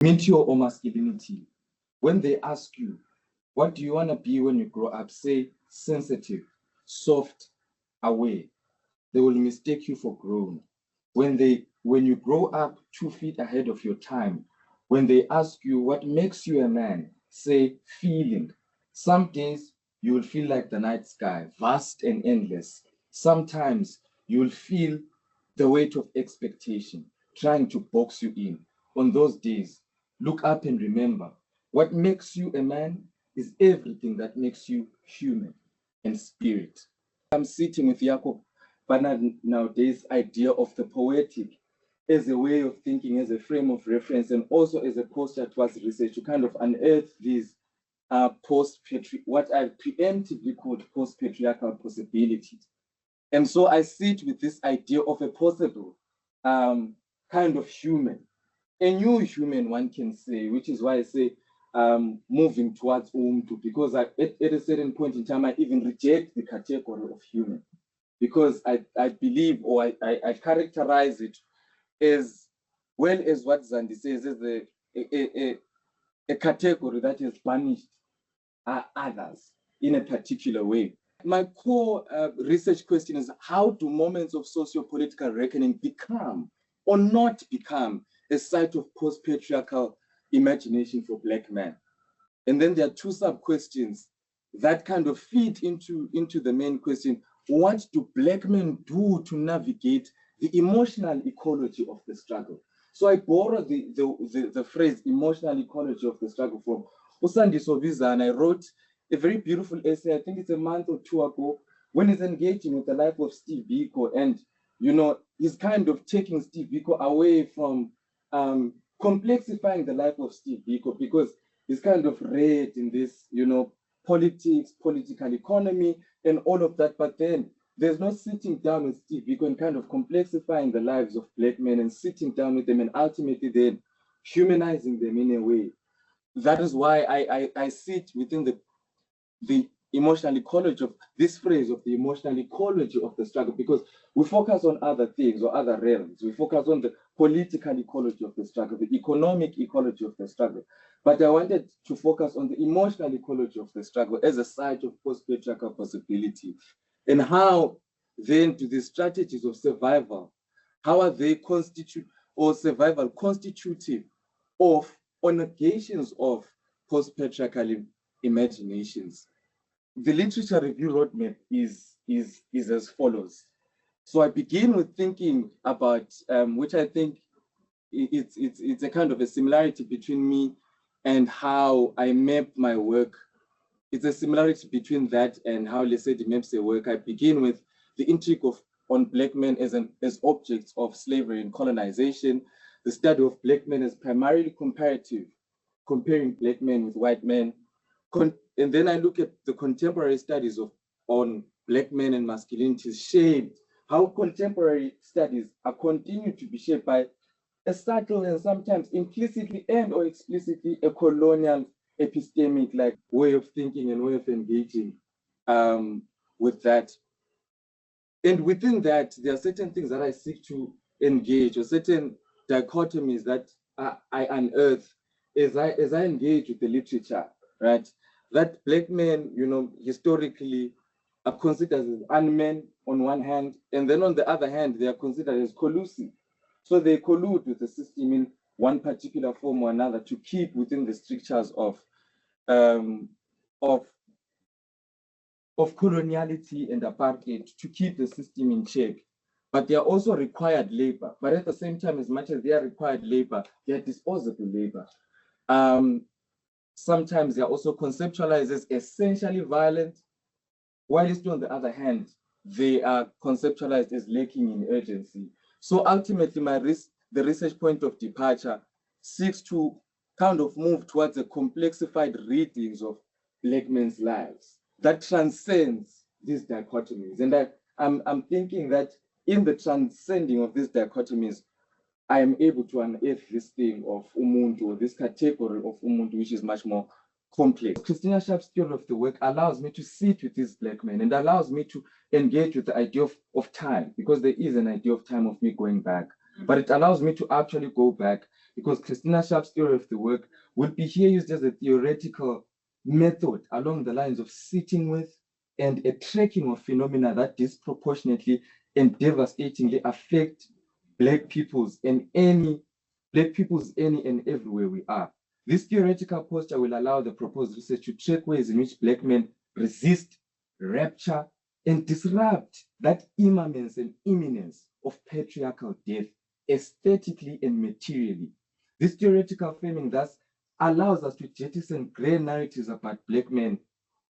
Meteor or masculinity. When they ask you, what do you want to be when you grow up? Say sensitive, soft, aware. They will mistake you for grown. When you grow up 2 feet ahead of your time, when they ask you what makes you a man, say feeling. Some days you will feel like the night sky, vast and endless. Sometimes you will feel the weight of expectation, trying to box you in. On those days, look up and remember, what makes you a man is everything that makes you human and spirit. I'm sitting with Jakob Bernard nowadays idea of the poetic as a way of thinking, as a frame of reference, and also as a posture towards research to kind of unearth these what I've preemptively called post-patriarchal possibilities. And so I sit with this idea of a possible kind of human, a new human, one can say, which is why I say moving towards Ubuntu, because at a certain point in time, I even reject the category of human, because I believe, or I characterize it as well as what Zandi says, as a category that has banished others in a particular way. My core research question is, how do moments of socio-political reckoning become or not become a site of post-patriarchal imagination for Black men? And then there are two sub-questions that kind of feed into the main question. What do Black men do to navigate the emotional ecology of the struggle? So I borrow the phrase emotional ecology of the struggle from Usandi Sobiza, and I wrote a very beautiful essay, I think it's a month or two ago, when he's engaging with the life of Steve Biko, and he's kind of taking Steve Biko away from complexifying the life of Steve Biko, because he's kind of read in this, politics, political economy, and all of that. But then there's no sitting down with Steve Biko and kind of complexifying the lives of Black men and sitting down with them and ultimately then humanizing them in a way. That is why I sit within the emotional ecology of this phrase of the emotional ecology of the struggle, because we focus on other things or other realms. We focus on the political ecology of the struggle, the economic ecology of the struggle. But I wanted to focus on the emotional ecology of the struggle as a site of post-patriarchal possibility. And how then do the strategies of survival, how are they survival constitutive of or negations of post-patriarchal imaginations? The literature review roadmap is as follows. So I begin with thinking about, which I think it's a kind of a similarity between me and how I map my work. It's a similarity between that and how Lesedi maps her work. I begin with the intrigue on Black men as objects of slavery and colonization, the study of Black men as primarily comparative, comparing Black men with white men. And then I look at the contemporary studies on Black men and masculinity shaped, how contemporary studies are continued to be shaped by a subtle and sometimes implicitly and or explicitly a colonial epistemic like way of thinking and way of engaging with that. And within that, there are certain things that I seek to engage, or certain dichotomies that I unearth as I engage with the literature, right? That Black men, historically are considered as unmen on one hand, and then on the other hand, they are considered as collusive. So they collude with the system in one particular form or another to keep within the strictures of coloniality and apartheid, to keep the system in check. But they are also required labor. But at the same time, as much as they are required labor, they are disposable labor. Sometimes they are also conceptualized as essentially violent, whilst on the other hand, they are conceptualized as lacking in urgency. So ultimately, the research point of departure seeks to kind of move towards a complexified readings of Black men's lives that transcends these dichotomies. And I'm thinking that in the transcending of these dichotomies, I am able to unearth this thing of Umuntu, or this category of Umuntu, which is much more complex. Christina Sharpe's theory of the work allows me to sit with these Black men and allows me to engage with the idea of time, because there is an idea of time of me going back. But it allows me to actually go back, because Christina Sharpe's theory of the work will be here used as a theoretical method along the lines of sitting with and a tracking of phenomena that disproportionately and devastatingly affect Black peoples and any and everywhere we are. This theoretical posture will allow the proposed research to track ways in which Black men resist, rapture, and disrupt that immanence and imminence of patriarchal death aesthetically and materially. This theoretical framing thus allows us to jettison grey narratives about Black men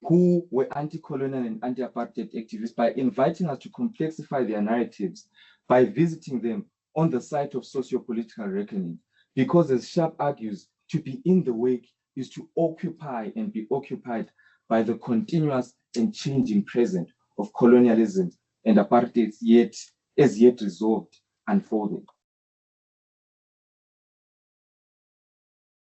who were anti-colonial and anti-apartheid activists by inviting us to complexify their narratives by visiting them on the site of socio-political reckoning. Because as Sharpe argues, to be in the wake is to occupy and be occupied by the continuous and changing present of colonialism and apartheid yet resolved, unfolding.